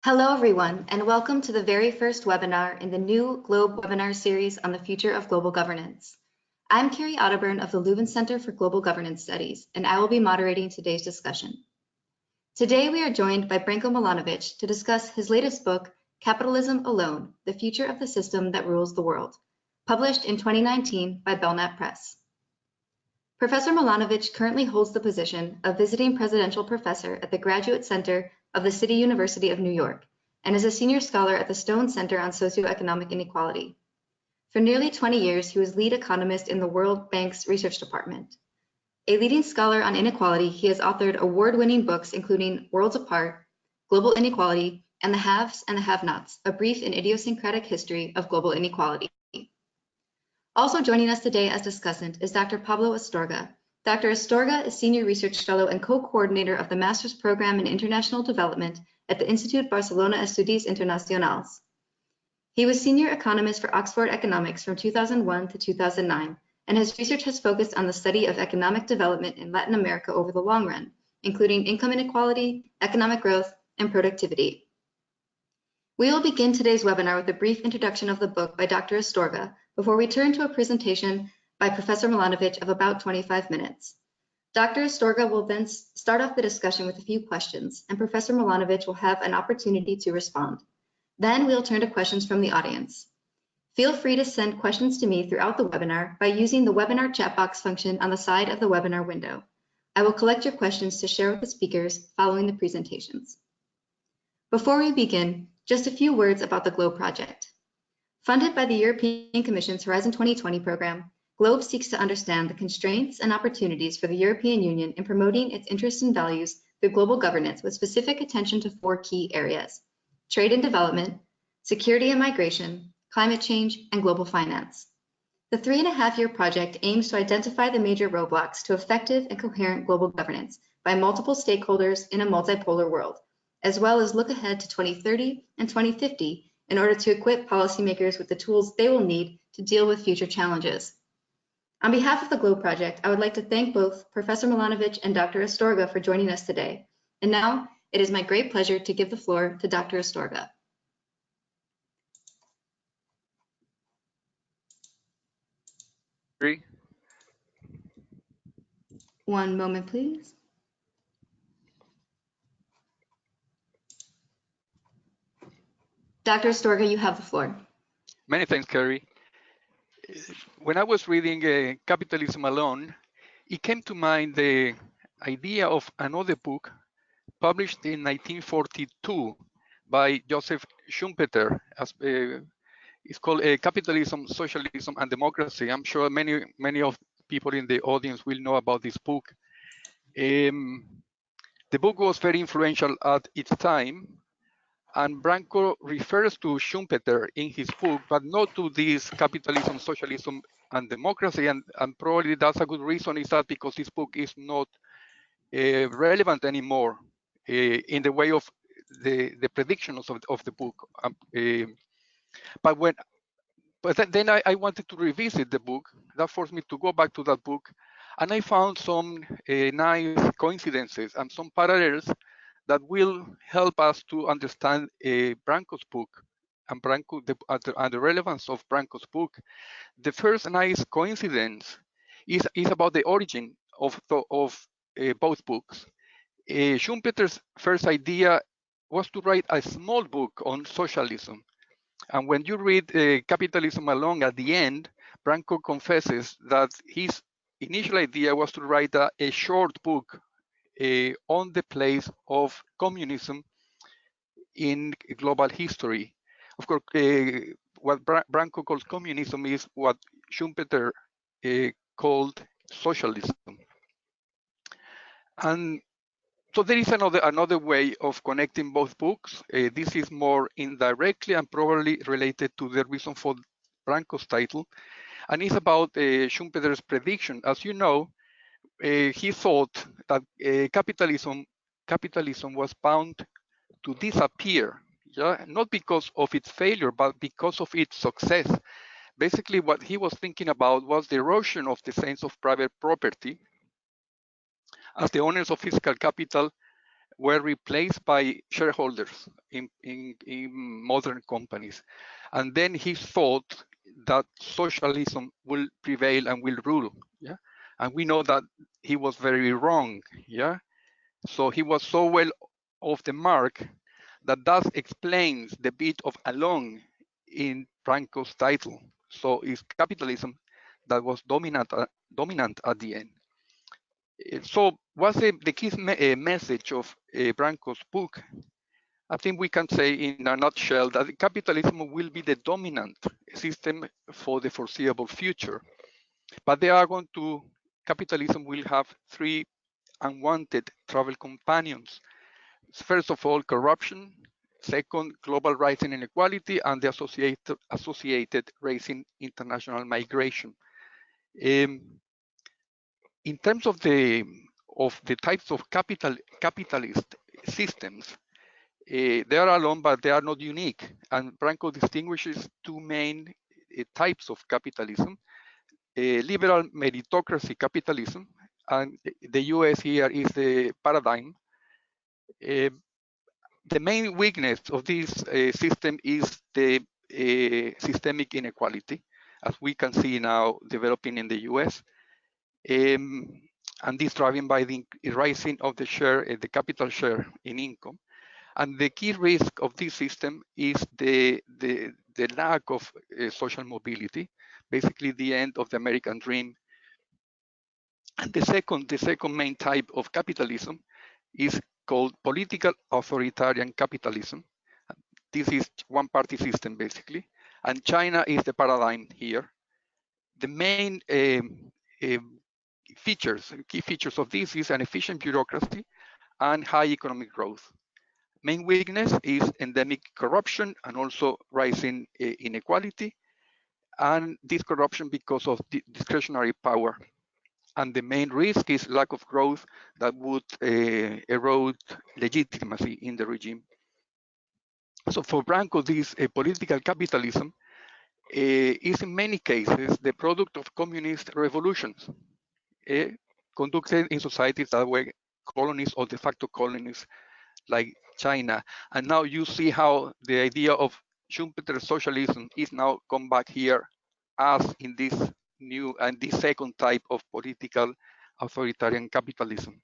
Hello, everyone, and welcome to the very first webinar in the new Globe webinar series on the future of global governance. I'm Carrie Otterburn of the Leuven Center for Global Governance Studies, and I will be moderating today's discussion. Today, we are joined by Branko Milanović to discuss his latest book, Capitalism Alone, The Future of the System That Rules the World, published in 2019 by Belknap Press. Professor Milanović currently holds the position of Visiting Presidential Professor at the Graduate Center of the City University of New York, and is a senior scholar at the Stone Center on Socio-Economic Inequality. For nearly 20 years, he was lead economist in the World Bank's research department. A leading scholar on inequality, he has authored award-winning books including Worlds Apart, Global Inequality, and The Haves and the Have-Nots, a brief and idiosyncratic history of global inequality. Also joining us today as discussant is Dr. Pablo Astorga. Dr. Astorga is Senior Research Fellow and Co-Coordinator of the Master's Program in International Development at the Institut Barcelona Estudis Internacionals. He was Senior Economist for Oxford Economics from 2001 to 2009, and his research has focused on the study of economic development in Latin America over the long run, including income inequality, economic growth, and productivity. We will begin today's webinar with a brief introduction of the book by Dr. Astorga before we turn to a presentation by Professor Milanović of about 25 minutes. Dr. Astorga will then start off the discussion with a few questions, and Professor Milanović will have an opportunity to respond. Then we'll turn to questions from the audience. Feel free to send questions to me throughout the webinar by using the webinar chat box function on the side of the webinar window. I will collect your questions to share with the speakers following the presentations. Before we begin, just a few words about the GLOBE project. Funded by the European Commission's Horizon 2020 program, GLOBE seeks to understand the constraints and opportunities for the European Union in promoting its interests and values through global governance with specific attention to four key areas: trade and development, security and migration, climate change, and global finance. The 3.5-year project aims to identify the major roadblocks to effective and coherent global governance by multiple stakeholders in a multipolar world, as well as look ahead to 2030 and 2050 in order to equip policymakers with the tools they will need to deal with future challenges. On behalf of the GLOBE project, I would like to thank both Professor Milanović and Dr. Astorga for joining us today. And now, it is my great pleasure to give the floor to Dr. Astorga. One moment, please. Dr. Astorga, you have the floor. Many thanks, Carrie. When I was reading Capitalism Alone, it came to mind the idea of another book published in 1942 by Joseph Schumpeter. It's called Capitalism, Socialism, and Democracy. I'm sure many of people in the audience will know about this book. The book was very influential at its time, and Branko refers to Schumpeter in his book, but not to this Capitalism, Socialism, and Democracy. And probably that's a good reason, is that because this book is not relevant anymore in the way of the predictions of the book. But then I wanted to revisit the book. That forced me to go back to that book, and I found some nice coincidences and some parallels that will help us to understand Branko's book and the relevance of Branko's book. The first nice coincidence is about the origin of both books. Schumpeter's first idea was to write a small book on socialism. And when you read Capitalism Alone at the end, Branko confesses that his initial idea was to write a short book on the place of communism in global history. Of course, what Branko calls communism is what Schumpeter called socialism. And so there is another way of connecting both books. This is more indirectly and probably related to the reason for Branko's title. And it's about Schumpeter's prediction. As you know, he thought that capitalism was bound to disappear, not because of its failure, but because of its success. Basically, what he was thinking about was the erosion of the sense of private property, as the owners of physical capital were replaced by shareholders in modern companies. And then he thought that socialism will prevail and will rule. Yeah, and we know that he was very wrong. Yeah, so he was so well off the mark that thus explains the bit of alone in Branko's title. So it's capitalism that was dominant at the end. So what's the key message of Branko's book? I think we can say in a nutshell that capitalism will be the dominant system for the foreseeable future. But capitalism will have three unwanted travel companions. First of all, corruption. Second, global rising inequality, and the associated rising international migration. In terms of the types of capitalist systems, they are alone, but they are not unique. And Branko distinguishes two main types of capitalism: liberal meritocracy capitalism, and the US here is the paradigm. The main weakness of this system is the systemic inequality, as we can see now developing in the US. And this driven by the rising of the share, the capital share in income. And the key risk of this system is the lack of social mobility, basically the end of the American dream. And the second main type of capitalism is called political authoritarian capitalism. This is one-party system, basically. And China is the paradigm here. The main key features of this is an efficient bureaucracy and high economic growth. Main weakness is endemic corruption and also rising inequality, and this corruption because of discretionary power. And the main risk is lack of growth that would erode legitimacy in the regime. So for Branko, this political capitalism is in many cases the product of communist revolutions conducted in societies that were colonies or de facto colonies like China. And now you see how the idea of Schumpeter socialism is now come back here as in this new and this second type of political authoritarian capitalism.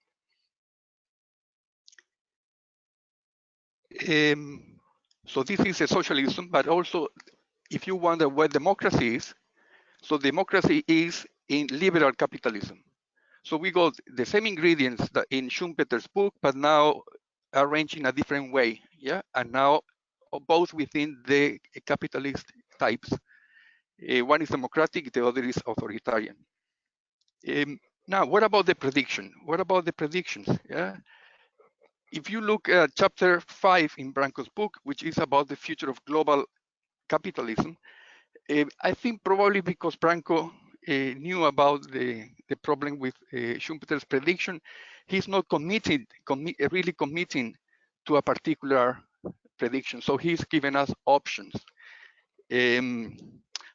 So this is a socialism, but also if you wonder what democracy is, so democracy is in liberal capitalism. So we got the same ingredients that in Schumpeter's book, but now arranged in a different way, yeah? And now both within the capitalist types. One is democratic, the other is authoritarian. Now, what about the prediction? What about the predictions, yeah? If you look at chapter 5 in Branko's book, which is about the future of global capitalism, I think probably because Branko knew about the problem with Schumpeter's prediction, he's not really committing to a particular prediction. So he's given us options. And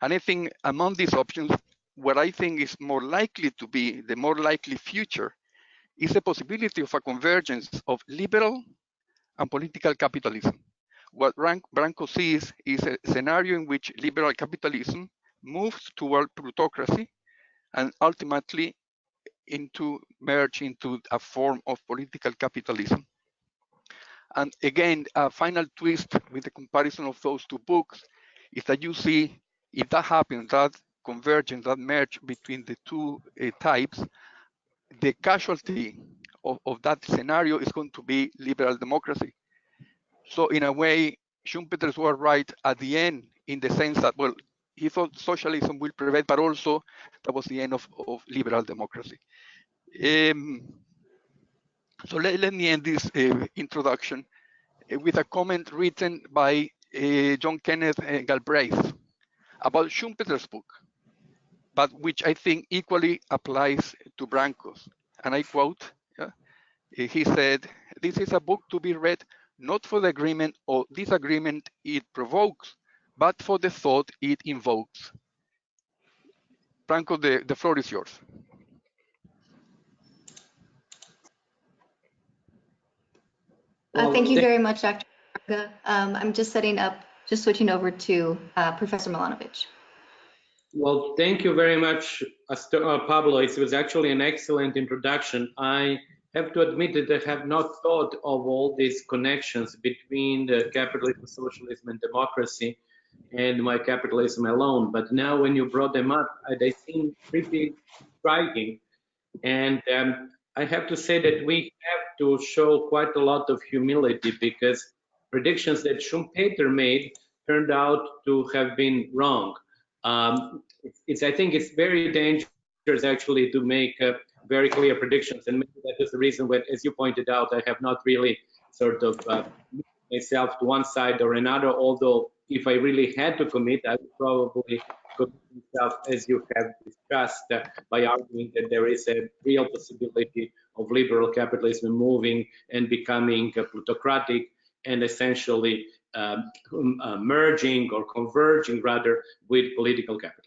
I think among these options, what I think is more likely to be the more likely future is the possibility of a convergence of liberal and political capitalism. What Branko sees is a scenario in which liberal capitalism moves toward plutocracy and ultimately merge into a form of political capitalism. And again, a final twist with the comparison of those two books is that you see if that happens, that convergence, that merge between the two types, the casualty of that scenario is going to be liberal democracy. So in a way, Schumpeter was right at the end in the sense that, well, he thought socialism will prevail, but also that was the end of liberal democracy. So let me end this introduction with a comment written by John Kenneth Galbraith about Schumpeter's book, but which I think equally applies to Branko's. And I quote, he said, "This is a book to be read not for the agreement or disagreement it provokes, but for the thought it invokes." Branko, the floor is yours. Thank you very much, Dr. Varga. I'm just switching over to Professor Milanović. Well, thank you very much, Pablo. It was actually an excellent introduction. I have to admit that I have not thought of all these connections between the capitalism, socialism, and democracy and my capitalism alone. But now when you brought them up, they seem pretty striking. And I have to say that we have to show quite a lot of humility, because predictions that Schumpeter made turned out to have been wrong. I think it's very dangerous actually to make very clear predictions, and maybe that is the reason why, as you pointed out, I have not really sort of myself to one side or another, although if I really had to commit, I would probably commit myself, as you have discussed, by arguing that there is a real possibility of liberal capitalism moving and becoming plutocratic and essentially merging or converging rather with political capitalism.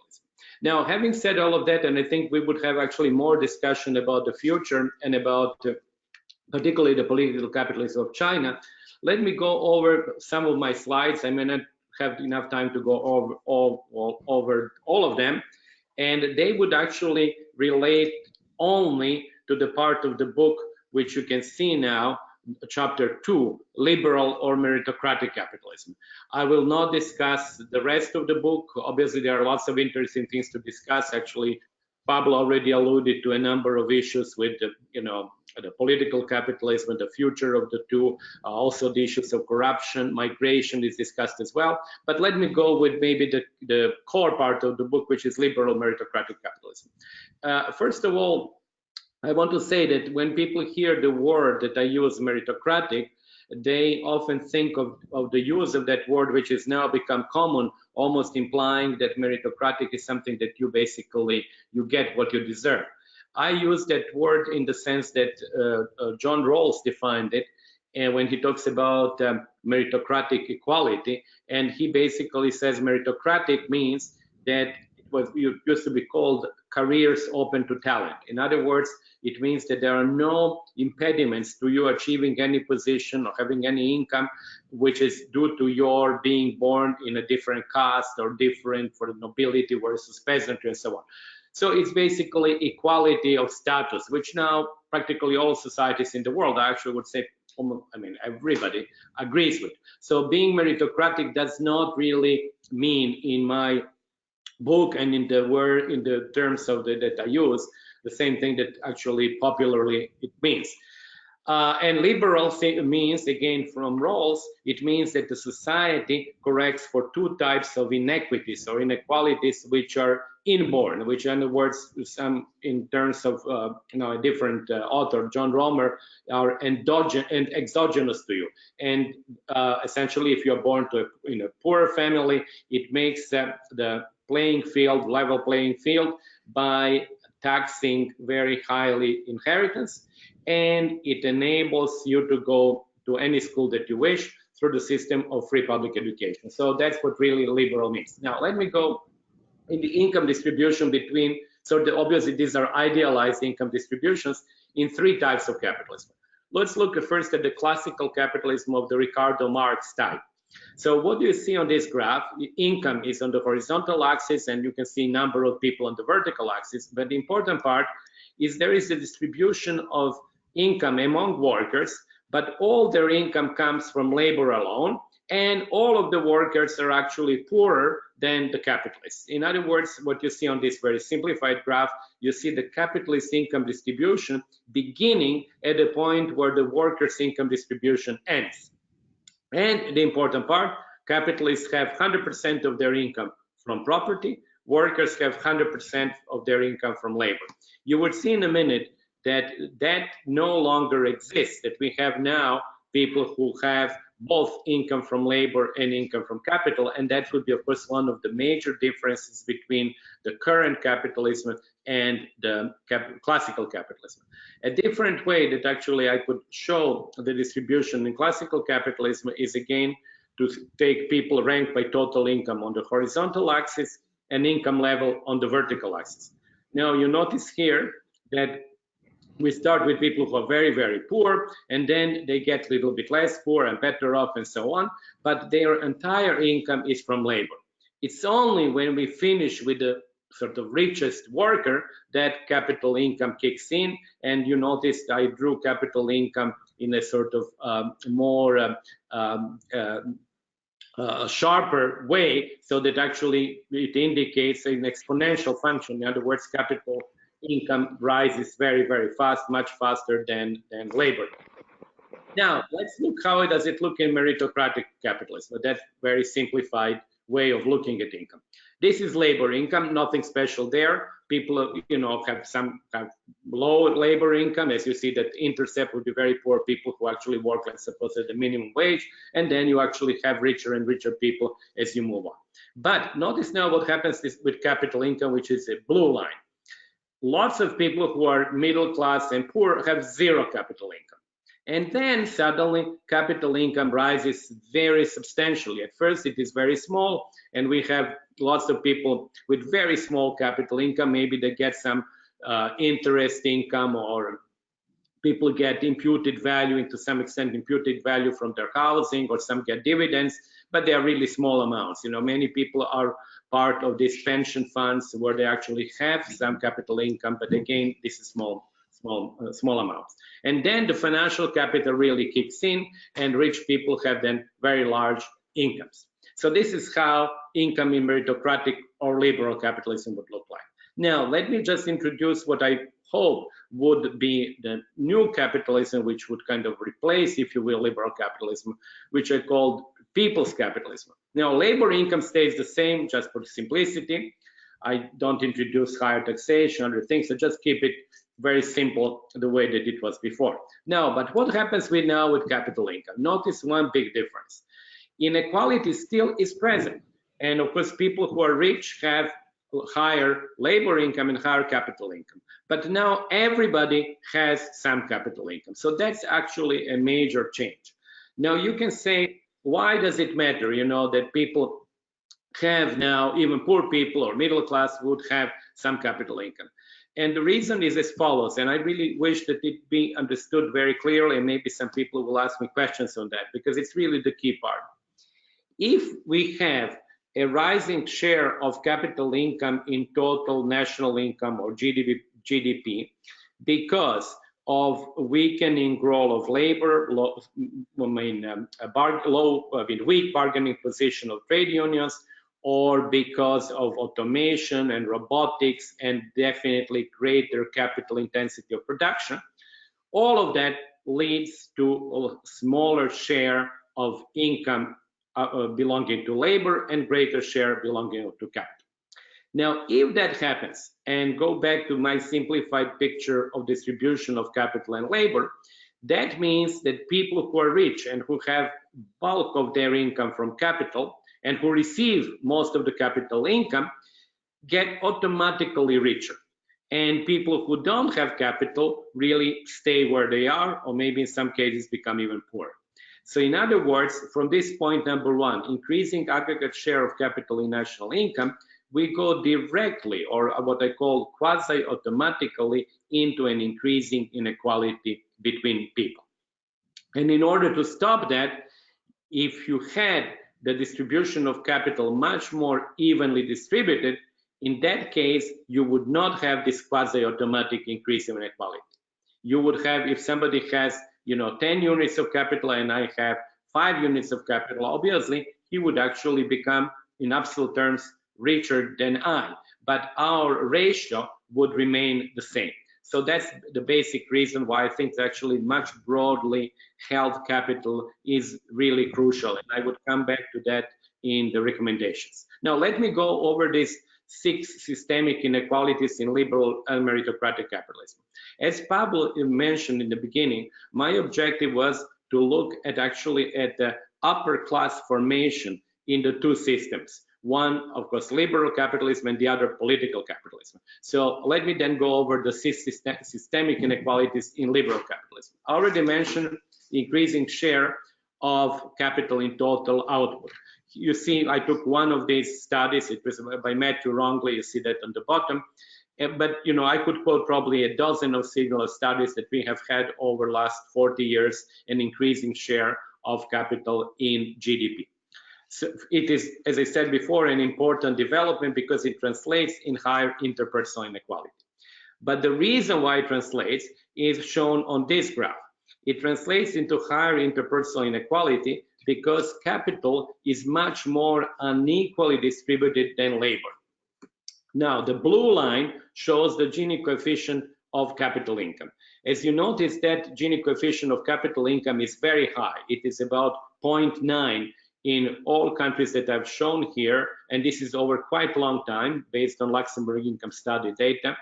Now, having said all of that, and I think we would have actually more discussion about the future and about particularly the political capitalism of China, let me go over some of my slides. I may not have enough time to go over all of them, and they would actually relate only to the part of the book which you can see now, chapter 2, liberal or meritocratic capitalism. I will not discuss the rest of the book. Obviously, there are lots of interesting things to discuss. Actually, Pablo already alluded to a number of issues with the, the political capitalism and the future of the two. Also, the issues of corruption, migration is discussed as well. But let me go with maybe the core part of the book, which is liberal meritocratic capitalism. First of all, I want to say that when people hear the word that I use, meritocratic, they often think of the use of that word, which has now become common, almost implying that meritocratic is something that you get what you deserve. I use that word in the sense that John Rawls defined it, and when he talks about meritocratic equality, and he basically says meritocratic means that it was used to be called careers open to talent. In other words, it means that there are no impediments to you achieving any position or having any income, which is due to your being born in a different caste or different for nobility versus peasantry and so on. So it's basically equality of status, which now practically all societies in the world, I actually would say, everybody agrees with. So being meritocratic does not really mean, in my book and in the terms of that I use, the same thing that actually popularly it means. And liberal means, again from Rawls, it means that the society corrects for two types of inequities or inequalities which are inborn, which in other words, some in terms of a different author, John Romer, are endogenous and exogenous to you. And essentially, if you're born to in a poor family, it makes the level playing field by taxing very highly inheritance, and it enables you to go to any school that you wish through the system of free public education. So that's what really liberal means. Now let me go in the income distribution between, obviously these are idealized income distributions in three types of capitalism. Let's look first at the classical capitalism of the Ricardo Marx type. So what do you see on this graph? Income is on the horizontal axis, and you can see number of people on the vertical axis. But the important part is there is a distribution of income among workers, but all their income comes from labor alone, and all of the workers are actually poorer than the capitalists. In other words, what you see on this very simplified graph, you see the capitalist income distribution beginning at the point where the workers' income distribution ends. And the important part, capitalists have 100% of their income from property, workers have 100% of their income from labor. You will see in a minute that that no longer exists, that we have now people who have both income from labor and income from capital, and that would be, of course, one of the major differences between the current capitalism and the classical capitalism. A different way that actually I could show the distribution in classical capitalism is, again, to take people ranked by total income on the horizontal axis and income level on the vertical axis. Now you notice here that we start with people who are very, very poor, and then they get a little bit less poor and better off and so on, but their entire income is from labor. It's only when we finish with the sort of richest worker that capital income kicks in, and you noticed I drew capital income in a sort of more sharper way, so that actually it indicates an exponential function. In other words, capital income rises very, very fast, much faster than labor. Now, let's look how does it look in meritocratic capitalism. That's very simplified way of looking at income. This is labor income, nothing special there. People, you know, have low labor income. As you see, that intercept would be very poor people who actually work, let's suppose, at the minimum wage, and then you actually have richer and richer people as you move on. But notice now what happens with capital income, which is a blue line. Lots of people who are middle class and poor have zero capital income. And then suddenly capital income rises very substantially. At first it is very small, and we have lots of people with very small capital income. Maybe they get some interest income, or people get imputed value, to some extent imputed value from their housing, or some get dividends, but they are really small amounts. You know, many people are part of these pension funds where they actually have some capital income, but again, this is small amounts. And then the financial capital really kicks in, and rich people have then very large incomes. So this is how income in meritocratic or liberal capitalism would look like. Now, let me just introduce what I hope would be the new capitalism, which would kind of replace, if you will, liberal capitalism, which I called people's capitalism. Now, labor income stays the same, just for simplicity. I don't introduce higher taxation, other things, so just keep it very simple the way that it was before. Now, but what happens now with capital income? Notice one big difference. Inequality still is present. And of course, people who are rich have higher labor income and higher capital income. But now everybody has some capital income. So that's actually a major change. Now you can say, why does it matter, you know, that people have now, even poor people or middle class would have some capital income? And the reason is as follows, and I really wish that it be understood very clearly, and maybe some people will ask me questions on that, because it's really the key part. If we have a rising share of capital income in total national income or GDP because of weakening role of labor, weak bargaining position of trade unions, or because of automation and robotics and definitely greater capital intensity of production, all of that leads to a smaller share of income belonging to labor and greater share belonging to capital. Now, if that happens, and go back to my simplified picture of distribution of capital and labor, that means that people who are rich and who have bulk of their income from capital and who receive most of the capital income get automatically richer. And people who don't have capital really stay where they are, or maybe in some cases become even poorer. So in other words, from this point number one, increasing aggregate share of capital in national income, we go directly, or what I call quasi-automatically, into an increasing inequality between people. And in order to stop that, if you had the distribution of capital much more evenly distributed, in that case, you would not have this quasi-automatic increase in inequality. You would have, if somebody has, 10 units of capital and I have 5 units of capital, obviously, he would actually become, in absolute terms, richer than I, but our ratio would remain the same. So that's the basic reason why I think actually much broadly held capital is really crucial. And I would come back to that in the recommendations. Now, let me go over these 6 systemic inequalities in liberal and meritocratic capitalism. As Pablo mentioned in the beginning, my objective was to look at the upper class formation in the 2 systems. One, of course, liberal capitalism, and the other political capitalism. So let me then go over the systemic inequalities in liberal capitalism. I already mentioned increasing share of capital in total output. You see, I took one of these studies. It was by Matthew Rongley. You see that on the bottom. But I could quote probably a dozen of similar studies that we have had over the last 40 years, an increasing share of capital in GDP. So it is, as I said before, an important development because it translates in higher interpersonal inequality. But the reason why it translates is shown on this graph. It translates into higher interpersonal inequality because capital is much more unequally distributed than labor. Now, the blue line shows the Gini coefficient of capital income. As you notice, that Gini coefficient of capital income is very high. It is about 0.9 in all countries that I've shown here, and this is over quite a long time based on Luxembourg income study data.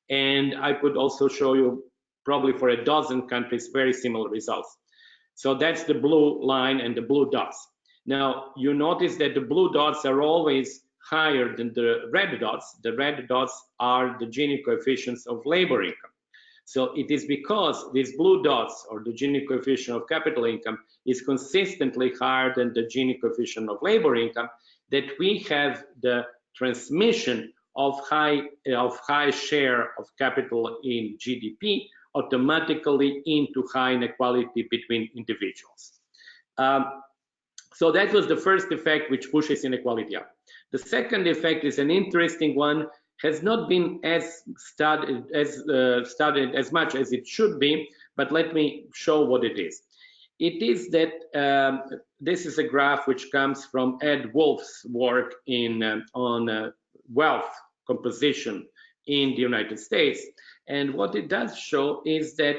And I could also show you probably for a dozen countries very similar results. So that's the blue line and the blue dots. Now, you notice that the blue dots are always higher than the red dots. The red dots are the Gini coefficients of labor income. So it is because these blue dots, or the Gini coefficient of capital income, is consistently higher than the Gini coefficient of labor income, that we have the transmission of high share of capital in GDP automatically into high inequality between individuals. So that was the first effect which pushes inequality up. The second effect is an interesting one, has not been as studied as much as it should be, but let me show what it is. It is that this is a graph which comes from Ed Wolf's work on wealth composition in the United States. And what it does show is that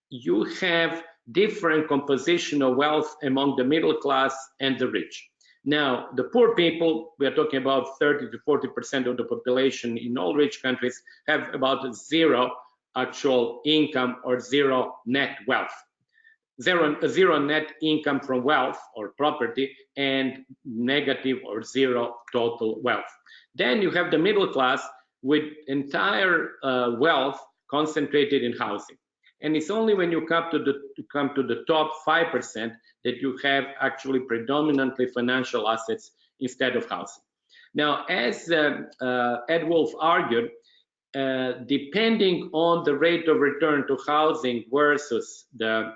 you have different composition of wealth among the middle class and the rich. Now, the poor people, we are talking about 30 to 40% of the population in all rich countries, have about zero actual income or zero net wealth. Zero net income from wealth or property, and negative or zero total wealth. Then you have the middle class with entire wealth concentrated in housing. And it's only when you come to the top 5% that you have actually predominantly financial assets instead of housing. Now, as Ed Wolf argued, depending on the rate of return to housing versus the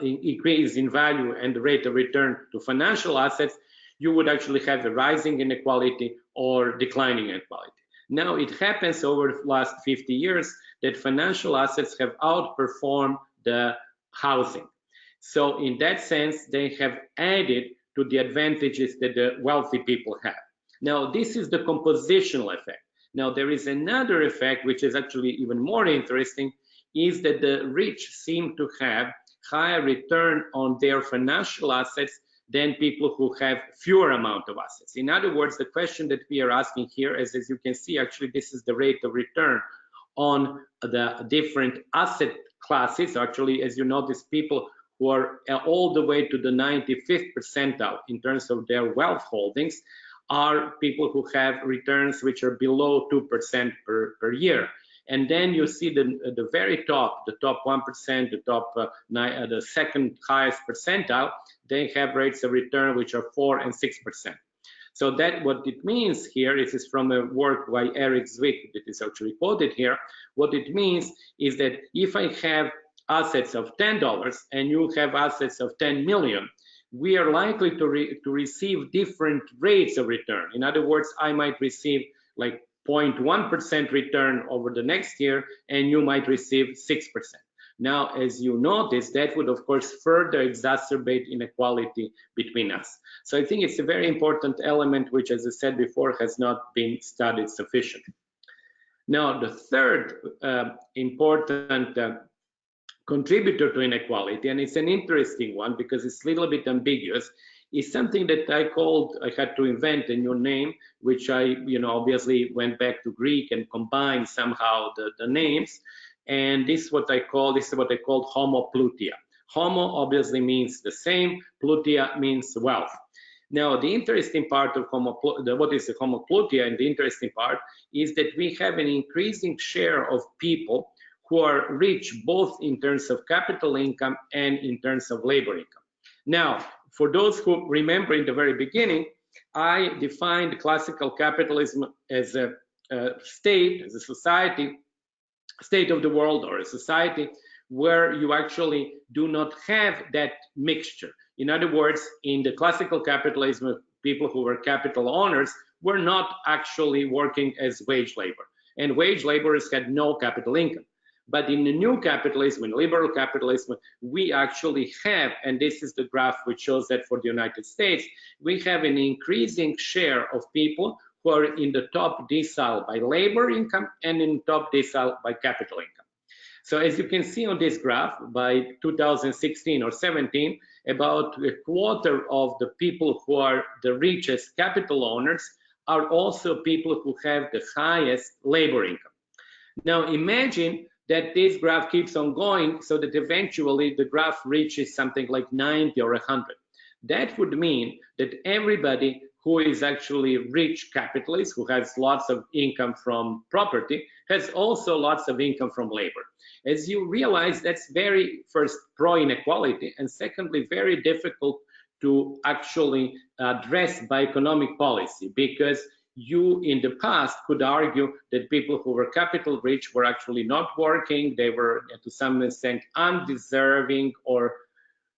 increase in value and the rate of return to financial assets, you would actually have a rising inequality or declining inequality. Now, it happens over the last 50 years that financial assets have outperformed the housing. So in that sense, they have added to the advantages that the wealthy people have. Now, this is the compositional effect. Now, there is another effect, which is actually even more interesting, is that the rich seem to have higher return on their financial assets than people who have fewer amount of assets. In other words, the question that we are asking here is, as you can see, actually, this is the rate of return on the different asset classes. Actually, as you notice, people who are all the way to the 95th percentile in terms of their wealth holdings are people who have returns which are below 2% per year. And then you see the very top, the top 1%, the second highest percentile, they have rates of return which are 4 and 6%. So that what it means here, this is from a work by Eric Zwick that is actually quoted here. What it means is that if I have assets of $10 and you have assets of 10 million, we are likely to receive different rates of return. In other words, I might receive like 0.1% return over the next year, and you might receive 6%. Now, as you notice, that would, of course, further exacerbate inequality between us. So I think it's a very important element, which, as I said before, has not been studied sufficiently. Now, the third important contributor to inequality, and it's an interesting one because it's a little bit ambiguous, is something that I had to invent a new name, which I, obviously went back to Greek and combined somehow the names. And this is what I called homoplutia. Homo obviously means the same, plutia means wealth. Now, the interesting part of what is the homoplutia, and the interesting part is that we have an increasing share of people who are rich both in terms of capital income and in terms of labor income. Now, for those who remember in the very beginning, I defined classical capitalism as a state, as a society, state of the world or a society where you actually do not have that mixture. In other words, in the classical capitalism, people who were capital owners were not actually working as wage labor, and wage laborers had no capital income. But in the new capitalism, in liberal capitalism, we actually have, and this is the graph which shows that for the United States, we have an increasing share of people who are in the top decile by labor income and in top decile by capital income. So as you can see on this graph, by 2016 or 17, about a quarter of the people who are the richest capital owners are also people who have the highest labor income. Now imagine that this graph keeps on going so that eventually the graph reaches something like 90 or 100. That would mean that everybody who is actually rich capitalist, who has lots of income from property, has also lots of income from labor. As you realize, that's very, first, pro-inequality, and secondly, very difficult to actually address by economic policy, because you in the past could argue that people who were capital rich were actually not working, they were to some extent undeserving, or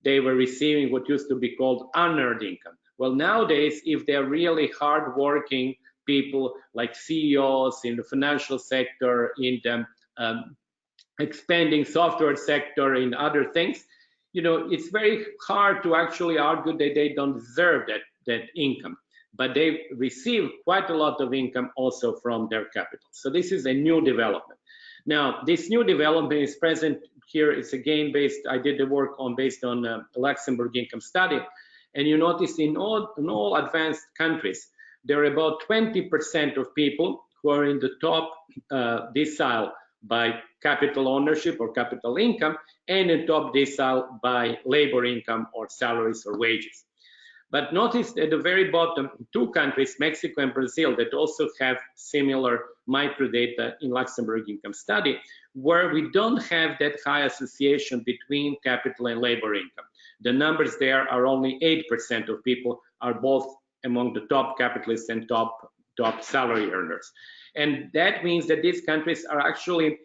they were receiving what used to be called unearned income. Well, nowadays, if they're really hardworking people like CEOs in the financial sector, in the expanding software sector, in other things, you know, it's very hard to actually argue that they don't deserve that income, but they receive quite a lot of income also from their capital. So this is a new development. Now, this new development is present here. It's again based, I did the work based on a Luxembourg income study. And you notice in all advanced countries, there are about 20% of people who are in the top decile by capital ownership or capital income, and in top decile by labor income or salaries or wages. But notice at the very bottom, two countries, Mexico and Brazil, that also have similar microdata in Luxembourg income study, where we don't have that high association between capital and labor income. The numbers there are only 8% of people are both among the top capitalists and top salary earners. And that means that these countries are actually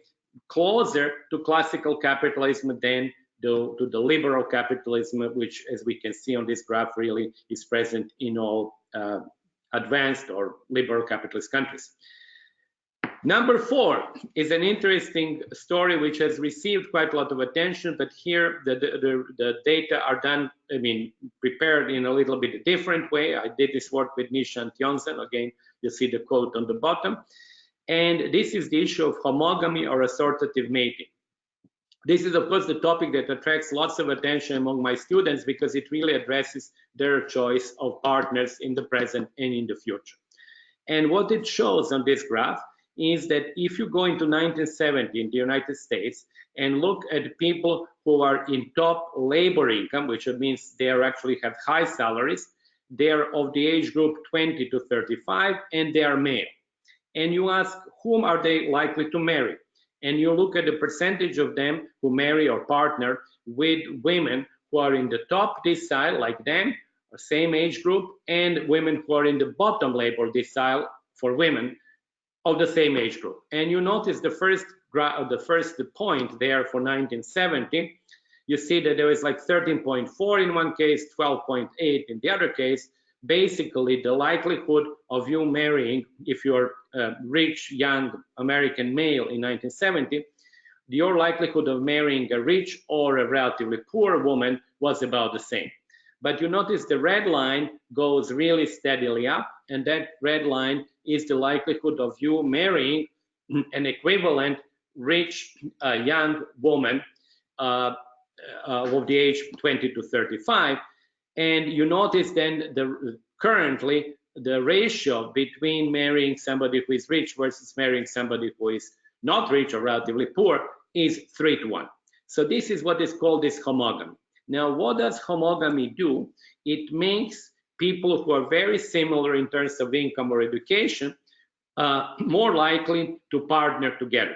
closer to classical capitalism than to the liberal capitalism, which, as we can see on this graph, really is present in all advanced or liberal capitalist countries. Number 4 is an interesting story which has received quite a lot of attention, but here the data are done, prepared in a little bit different way. I did this work with Nishan Tionsen. Again, you see the quote on the bottom. And this is the issue of homogamy or assortative mating. This is, of course, the topic that attracts lots of attention among my students because it really addresses their choice of partners in the present and in the future. And what it shows on this graph is that if you go into 1970 in the United States and look at people who are in top labor income, which means they actually have high salaries, they're of the age group 20 to 35, and they are male. And you ask, whom are they likely to marry? And you look at the percentage of them who marry or partner with women who are in the top decile, like them, or same age group, and women who are in the bottom labor decile for women of the same age group. And you notice the first point there for 1970, you see that there is like 13.4 in one case, 12.8 in the other case. Basically, the likelihood of you marrying, if you're a rich, young American male in 1970, your likelihood of marrying a rich or a relatively poor woman was about the same. But you notice the red line goes really steadily up, and that red line is the likelihood of you marrying an equivalent rich young woman of the age 20 to 35. And you notice then currently the ratio between marrying somebody who is rich versus marrying somebody who is not rich or relatively poor is 3 to 1. So this is what is called this homogamy. Now, what does homogamy do? It makes people who are very similar in terms of income or education more likely to partner together.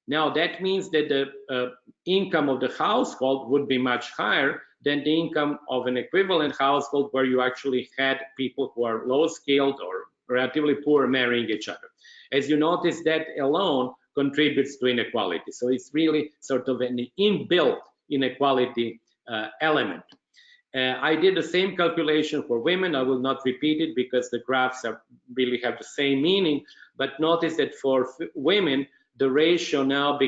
Now, that means that the income of the household would be much higher than the income of an equivalent household where you actually had people who are low skilled or relatively poor marrying each other. As you notice, that alone contributes to inequality. So it's really sort of an inbuilt inequality element. I did the same calculation for women. I will not repeat it because the graphs really have the same meaning. But notice that for women, the ratio now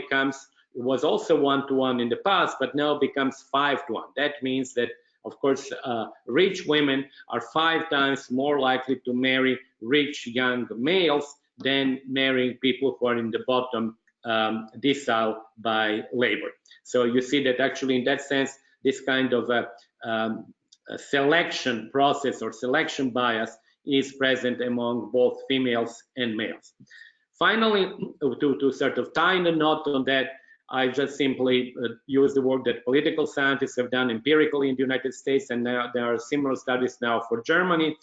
was also 1-to-1 in the past, but now becomes 5-to-1. That means that, of course, rich women are 5 times more likely to marry rich young males than marrying people who are in the bottom decile by labor. So you see that actually in that sense, this kind of a selection process or selection bias is present among both females and males. Finally, to sort of tie the knot on that, I just simply use the work that political scientists have done empirically in the United States, and now there are similar studies now for Germany.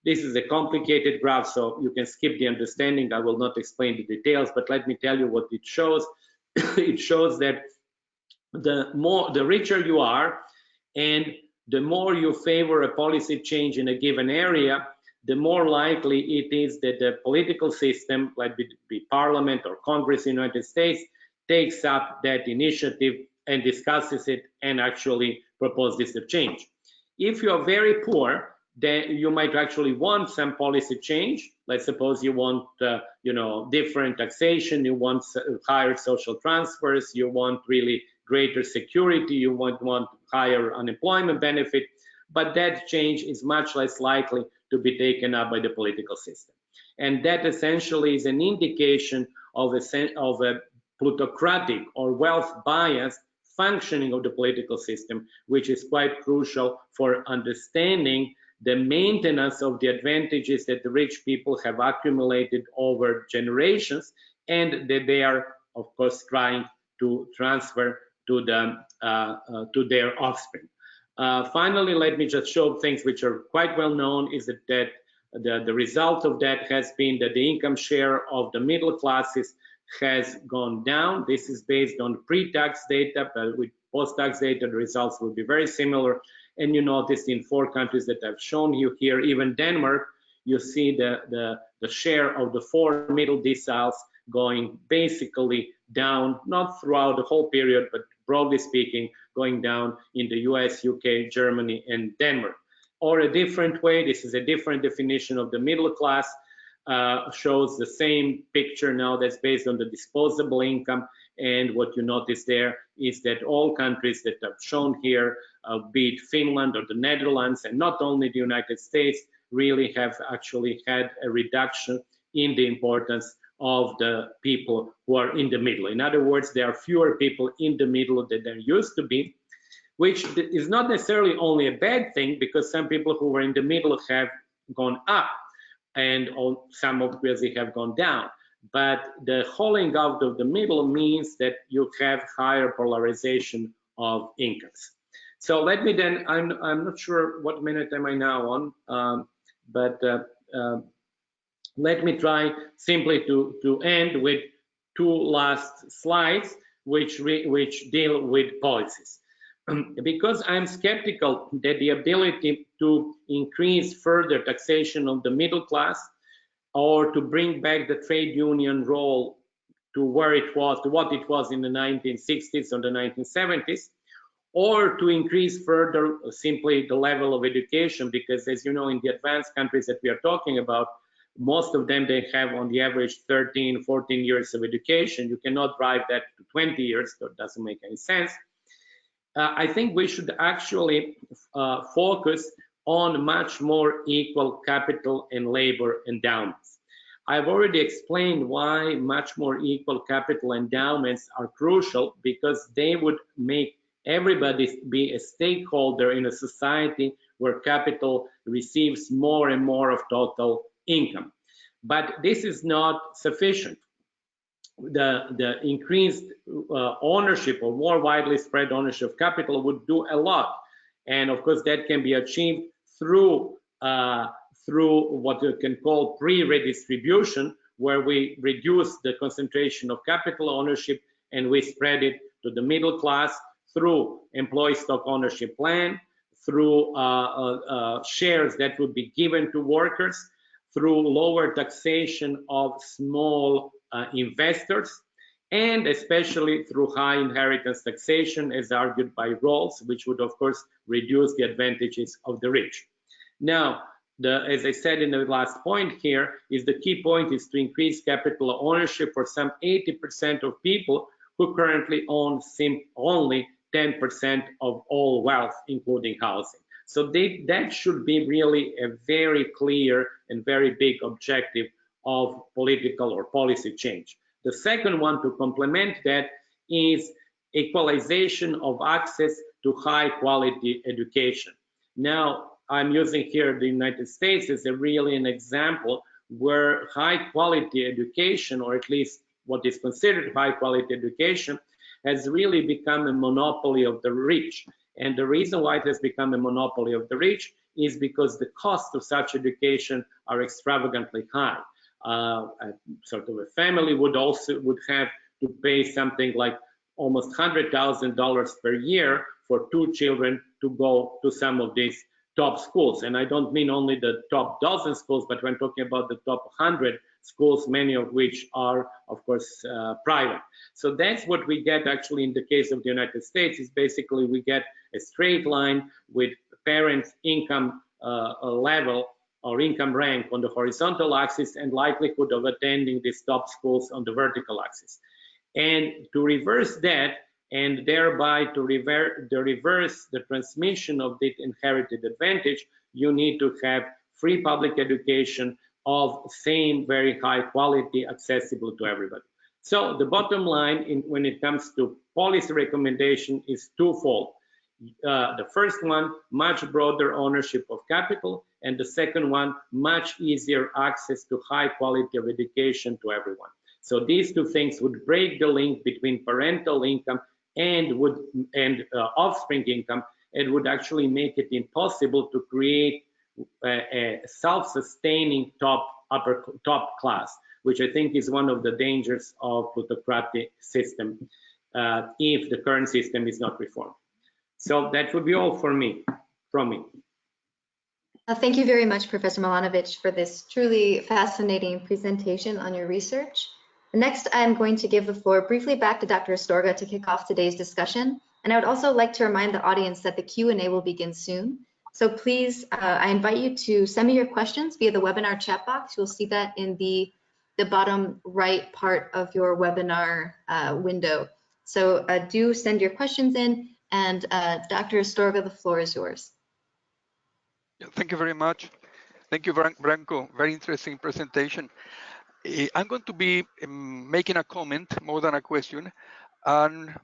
This is a complicated graph, so you can skip the understanding. I will not explain the details, but let me tell you what it shows. It shows that the richer you are, and the more you favor a policy change in a given area, the more likely it is that the political system, like the Parliament or Congress in the United States, takes up that initiative and discusses it and actually proposes this change. If you are very poor, then you might actually want some policy change. Let's suppose you want, different taxation, you want higher social transfers, you want really greater security, you want higher unemployment benefit, but that change is much less likely to be taken up by the political system. And that essentially is an indication of a plutocratic or wealth biased functioning of the political system, which is quite crucial for understanding the maintenance of the advantages that the rich people have accumulated over generations, and that they are, of course, trying to transfer to their offspring. Finally, let me just show things which are quite well known, is that the result of that has been that the income share of the middle classes has gone down. This is based on pre-tax data, but with post-tax data, the results will be very similar. And you notice in 4 countries that I've shown you here, even Denmark, you see the share of the 4 middle deciles going basically down, not throughout the whole period, but broadly speaking, going down in the US, UK, Germany, and Denmark. Or a different way, this is a different definition of the middle class, shows the same picture now that's based on the disposable income. And what you notice there is that all countries that are shown here, be it Finland or the Netherlands, and not only the United States, really have actually had a reduction in the importance of the people who are in the middle. In other words, there are fewer people in the middle than there used to be, which is not necessarily only a bad thing, because some people who were in the middle have gone up, and some obviously have gone down. But the hollowing out of the middle means that you have higher polarization of incomes. So let me then, I'm not sure what minute am I now on, but let me try simply to end with 2 last slides, which deal with policies. Because I'm skeptical that the ability to increase further taxation of the middle class, or to bring back the trade union role to where it was, to what it was in the 1960s or the 1970s, or to increase further simply the level of education, because as you know, in the advanced countries that we are talking about, most of them, they have on the average 13, 14 years of education. You cannot drive that to 20 years, so it doesn't make any sense. I think we should actually focus on much more equal capital and labor endowments. I've already explained why much more equal capital endowments are crucial, because they would make everybody be a stakeholder in a society where capital receives more and more of total income. But this is not sufficient. The increased ownership, or more widely spread ownership of capital, would do a lot. And of course, that can be achieved through what you can call pre-redistribution, where we reduce the concentration of capital ownership and we spread it to the middle class through employee stock ownership plan, through shares that would be given to workers, through lower taxation of small investors, and especially through high inheritance taxation, as argued by Rawls, which would, of course, reduce the advantages of the rich. Now, as I said in the last point here, is the key point is to increase capital ownership for some 80% of people who currently own only 10% of all wealth, including housing. So that should be really a very clear and very big objective of political or policy change. The second one to complement that is equalization of access to high quality education. Now, I'm using here the United States as really an example where high quality education, or at least what is considered high quality education, has really become a monopoly of the rich. And the reason why it has become a monopoly of the rich is because the cost of such education are extravagantly high. Sort of a family would have to pay something like almost $100,000 per year for 2 children to go to some of these top schools. And I don't mean only the top dozen schools, but when talking about the top 100 schools, many of which are, of course, private. So that's what we get actually in the case of the United States, is basically we get a straight line with parents' income level or income rank on the horizontal axis and likelihood of attending these top schools on the vertical axis. And to reverse that, and thereby to reverse the transmission of the inherited advantage, you need to have free public education of same very high quality, accessible to everybody. So the bottom line when it comes to policy recommendation is twofold. The first one, much broader ownership of capital, and the second one, much easier access to high quality of education to everyone. So these two things would break the link between parental income and offspring income, and would actually make it impossible to create a self-sustaining top class, which I think is one of the dangers of plutocratic system if the current system is not reformed. So that would be all from me. Thank you very much, Professor Milanović, for this truly fascinating presentation on your research. Next, I'm going to give the floor briefly back to Dr. Astorga to kick off today's discussion. And I would also like to remind the audience that the Q&A will begin soon. So please, I invite you to send me your questions via the webinar chat box. You'll see that in the bottom right part of your webinar window. So do send your questions in, and Dr. Astorga, the floor is yours. Yeah, thank you very much. Thank you, Branko. Very interesting presentation. I'm going to be making a comment more than a question, and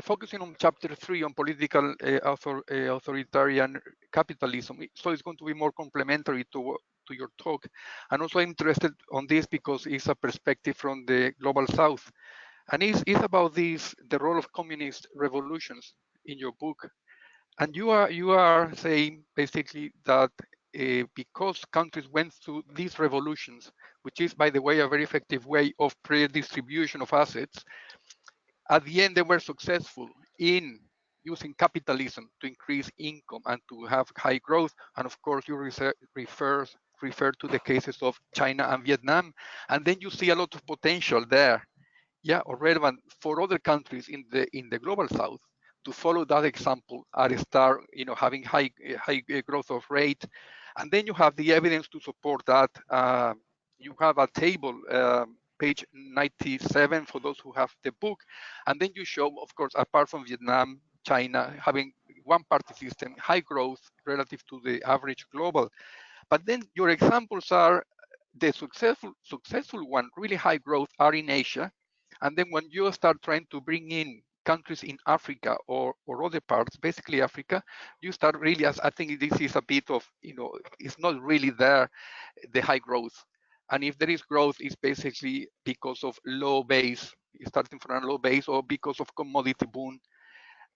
focusing on chapter 3 on political authoritarian capitalism. So it's going to be more complementary to your talk. And also I'm interested on this because it's a perspective from the global south. And it's about the role of communist revolutions in your book. And you are saying basically that because countries went through these revolutions, which is, by the way, a very effective way of redistribution of assets, at the end they were successful in using capitalism to increase income and to have high growth. And of course, you refer to the cases of China and Vietnam, and then you see a lot of potential there, yeah, or relevant for other countries in the global south to follow that example and start, having high growth of rate. And then you have the evidence to support that. You have a table, page 97 for those who have the book. And then you show, of course, apart from Vietnam, China having one-party system, high growth relative to the average global. But then your examples are the successful one, really high growth, are in Asia. And then when you start trying to bring in countries in Africa or other parts, basically Africa, you start really, as I think this is a bit of, it's not really there, the high growth. And if there is growth, it's basically because of low base, starting from a low base, or because of commodity boom.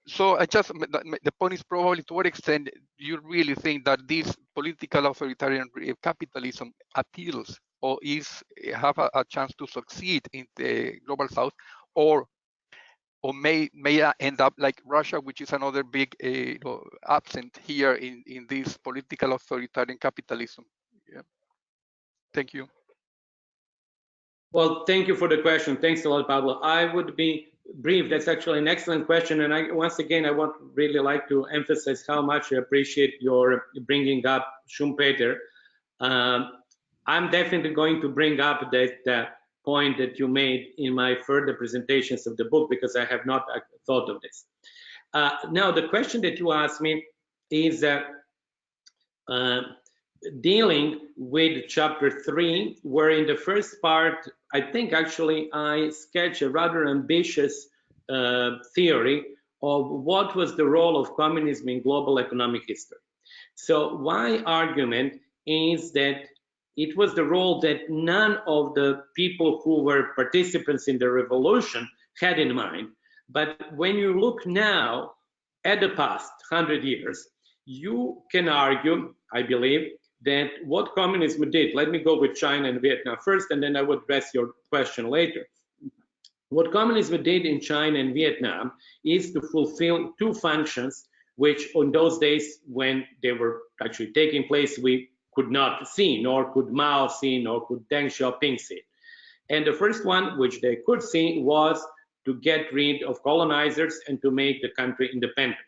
So the point is probably to what extent you really think that this political authoritarian capitalism appeals or have a chance to succeed in the global south, or may end up like Russia, which is another big absent here in this political authoritarian capitalism. Yeah. Thank you. Well, thank you for the question. Thanks a lot, Pablo. I would be brief. That's actually an excellent question. And once again, I would really like to emphasize how much I appreciate your bringing up Schumpeter. I'm definitely going to bring up that point that you made in my further presentations of the book, because I have not thought of this. Now, the question that you asked me is dealing with chapter 3, where in the first part, I think actually I sketch a rather ambitious theory of what was the role of communism in global economic history. So my argument is that it was the role that none of the people who were participants in the revolution had in mind. But when you look now at the past 100 years, you can argue, I believe, that what communism did, let me go with China and Vietnam first, and then I would address your question later. What communism did in China and Vietnam is to fulfill two functions, which on those days when they were actually taking place, we could not see, nor could Mao see, nor could Deng Xiaoping see. And the first one, which they could see, was to get rid of colonizers and to make the country independent.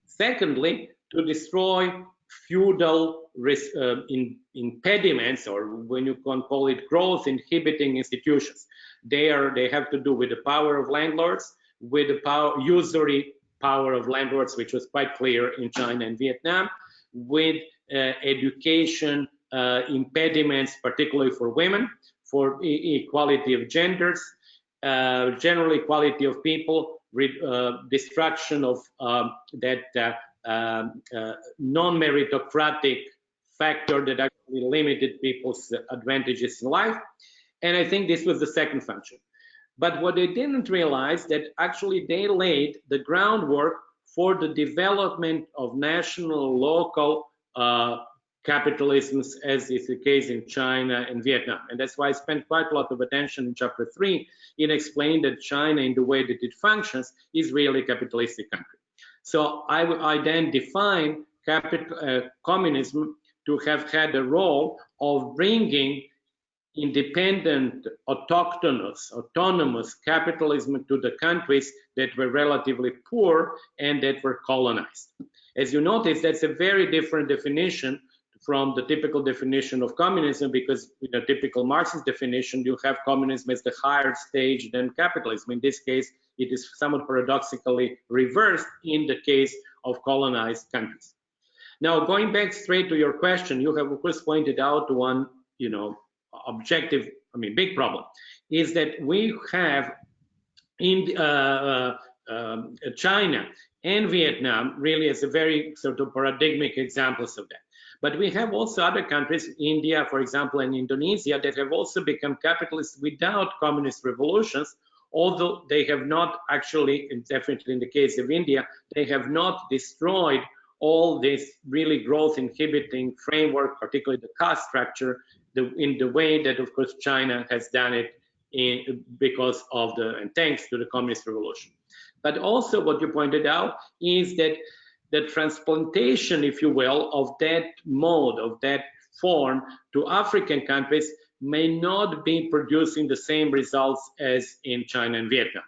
Secondly, to destroy feudal impediments, or when you can call it growth inhibiting institutions. They have to do with the power of landlords, with the usury power of landlords, which was quite clear in China and Vietnam, with education impediments, particularly for women, for equality of genders, general equality of people, destruction of that non-meritocratic factor that actually limited people's advantages in life. And I think this was the second function. But what they didn't realize, that actually they laid the groundwork for the development of national, local capitalisms, as is the case in China and Vietnam. And that's why I spent quite a lot of attention in chapter 3 in explaining that China, in the way that it functions, is really a capitalistic country. So I then define communism to have had a role of bringing independent, autonomous capitalism to the countries that were relatively poor and that were colonized. As you notice, that's a very different definition from the typical definition of communism, because in a typical Marxist definition, you have communism as the higher stage than capitalism. In this case, it is somewhat paradoxically reversed in the case of colonized countries. Now, going back straight to your question, you have of course pointed out one, objective, big problem, is that we have in China and Vietnam really as a very sort of paradigmatic examples of that. But we have also other countries, India, for example, and Indonesia, that have also become capitalists without communist revolutions, although they have not actually, and definitely in the case of India, they have not destroyed all this really growth inhibiting framework, particularly the caste structure, in the way that, of course, China has done it because of and thanks to the communist revolution. But also what you pointed out is that the transplantation, if you will, of that mode, of that form to African countries may not be producing the same results as in China and Vietnam.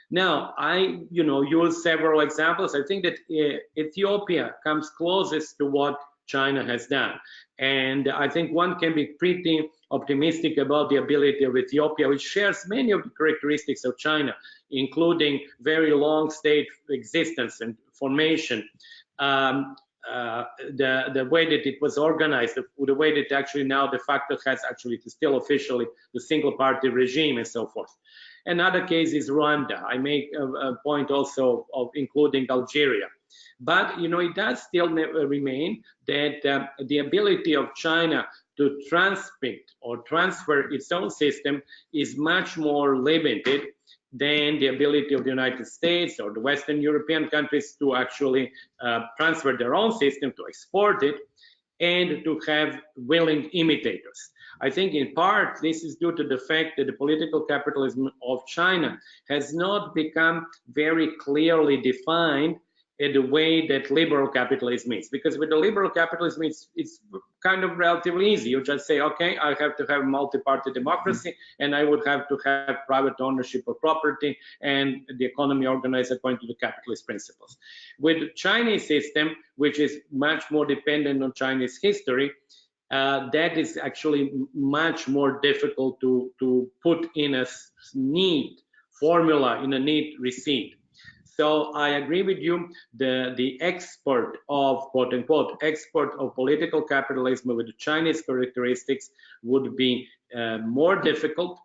Now, I use several examples. I think that Ethiopia comes closest to what China has done. And I think one can be pretty optimistic about the ability of Ethiopia, which shares many of the characteristics of China, including very long state existence and formation, the way that it was organized, the way that actually now de facto has actually still officially the single party regime and so forth. Another case is Rwanda. I make a point also of including Algeria. But it does still remain that the ability of China to transmit or transfer its own system is much more limited than the ability of the United States or the Western European countries to actually transfer their own system, to export it, and to have willing imitators. I think in part this is due to the fact that the political capitalism of China has not become very clearly defined the way that liberal capitalism is. Because with the liberal capitalism, it's kind of relatively easy. You just say, okay, I have to have multi-party democracy, and I would have to have private ownership of property, and the economy organized according to the capitalist principles. With the Chinese system, which is much more dependent on Chinese history, that is actually much more difficult to put in a neat formula, in a neat receipt. So I agree with you, the export of, quote unquote, export of political capitalism with the Chinese characteristics would be more difficult.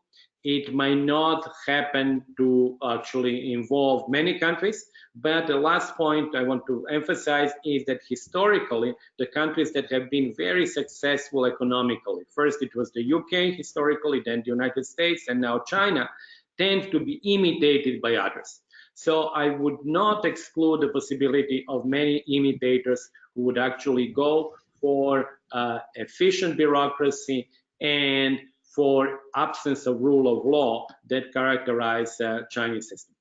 It might not happen to actually involve many countries, but the last point I want to emphasize is that historically, the countries that have been very successful economically, first it was the UK historically, then the United States, and now China, tend to be imitated by others. So I would not exclude the possibility of many imitators who would actually go for efficient bureaucracy and for absence of rule of law that characterize Chinese system.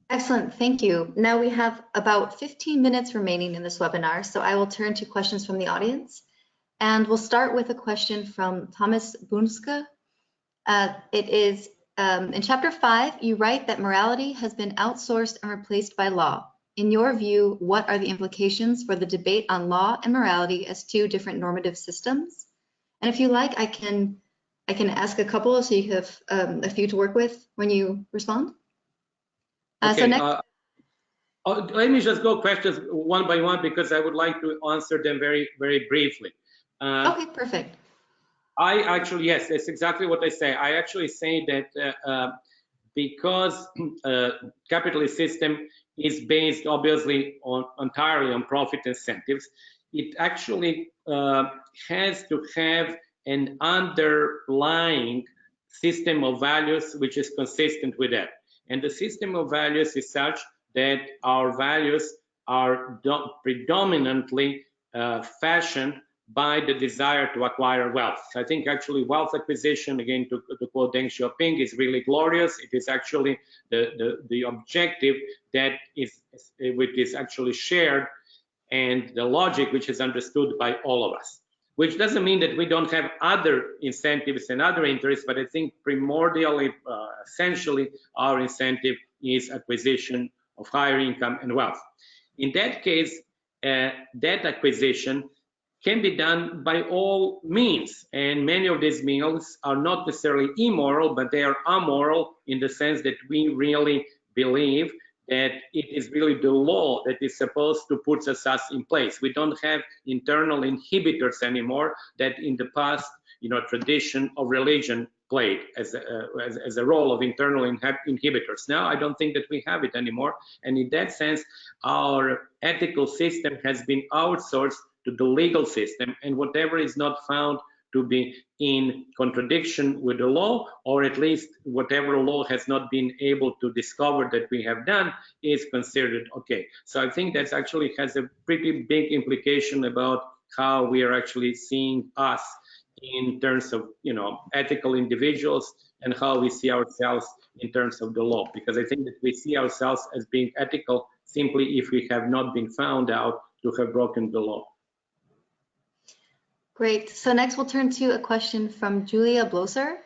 Excellent, thank you. Now we have about 15 minutes remaining in this webinar, so I will turn to questions from the audience. And we'll start with a question from Thomas Bunske. It is, in chapter 5, you write that morality has been outsourced and replaced by law. In your view, what are the implications for the debate on law and morality as two different normative systems? And if you like, I can ask a couple so you have a few to work with when you respond. Okay, so next, let me just go questions one by one because I would like to answer them very, very briefly. Okay, perfect. I actually, yes, that's exactly what I say. I actually say that because capitalist system is based obviously entirely on profit incentives, it actually has to have an underlying system of values which is consistent with that. And the system of values is such that our values are predominantly fashioned by the desire to acquire wealth. I think actually wealth acquisition, again to quote Deng Xiaoping, is really glorious. It is actually the objective that which is actually shared, and the logic which is understood by all of us. Which doesn't mean that we don't have other incentives and other interests, but I think primordially, essentially, our incentive is acquisition of higher income and wealth. In that case, that acquisition can be done by all means, and many of these means are not necessarily immoral, but they are amoral in the sense that we really believe that it is really the law that is supposed to put us in place. We don't have internal inhibitors anymore that in the past, tradition of religion played as a role of internal inhibitors. Now I don't think that we have it anymore, and in that sense, our ethical system has been outsourced to the legal system, and whatever is not found to be in contradiction with the law, or at least whatever law has not been able to discover that we have done, is considered okay. So I think that actually has a pretty big implication about how we are actually seeing us in terms of ethical individuals, and how we see ourselves in terms of the law, because I think that we see ourselves as being ethical simply if we have not been found out to have broken the law. Great. So next we'll turn to a question from Julia Bloser.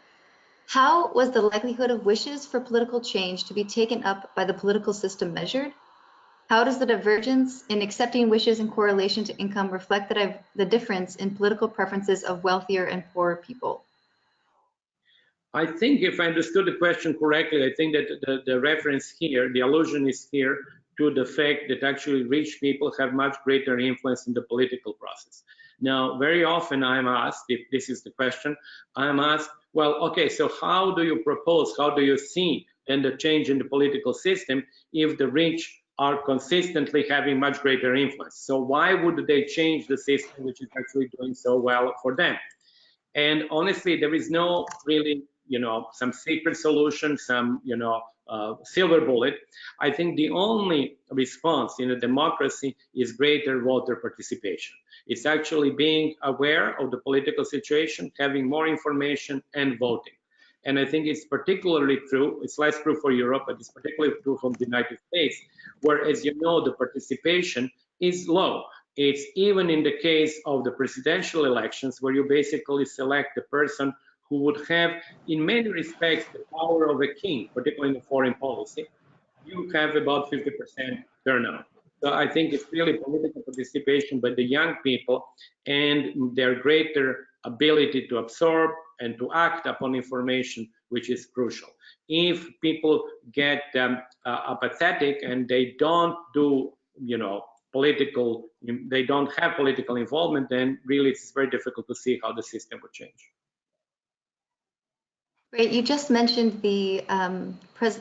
How was the likelihood of wishes for political change to be taken up by the political system measured? How does the divergence in accepting wishes in correlation to income reflect the difference in political preferences of wealthier and poorer people? I think if I understood the question correctly, I think that the reference here, the allusion is here to the fact that actually rich people have much greater influence in the political process. Now, very often I'm asked, if this is the question, I'm asked, well, okay, so how do you propose, how do you see then the change in the political system if the rich are consistently having much greater influence? So why would they change the system which is actually doing so well for them? And honestly, there is no really, some secret solution, some, silver bullet. I think the only response in a democracy is greater voter participation. It's actually being aware of the political situation, having more information, and voting. And I think it's particularly true, it's less true for Europe, but it's particularly true from the United States, where, as you know, the participation is low. It's even in the case of the presidential elections, where you basically select the person who would have, in many respects, the power of a king, particularly in foreign policy. You have about 50% turnout. So I think it's really political participation by the young people and their greater ability to absorb and to act upon information, which is crucial. If people get apathetic and they don't do, they don't have political involvement, then really it's very difficult to see how the system would change. Great. You just mentioned the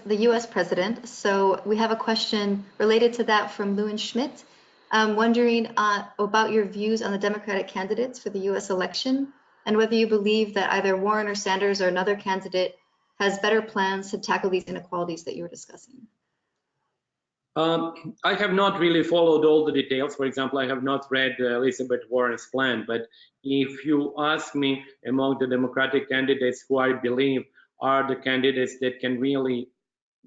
U.S. president. So we have a question related to that from Lewin Schmidt, wondering about your views on the Democratic candidates for the U.S. election and whether you believe that either Warren or Sanders or another candidate has better plans to tackle these inequalities that you were discussing. I have not really followed all the details. For example, I have not read Elizabeth Warren's plan, but if you ask me among the Democratic candidates who I believe are the candidates that can really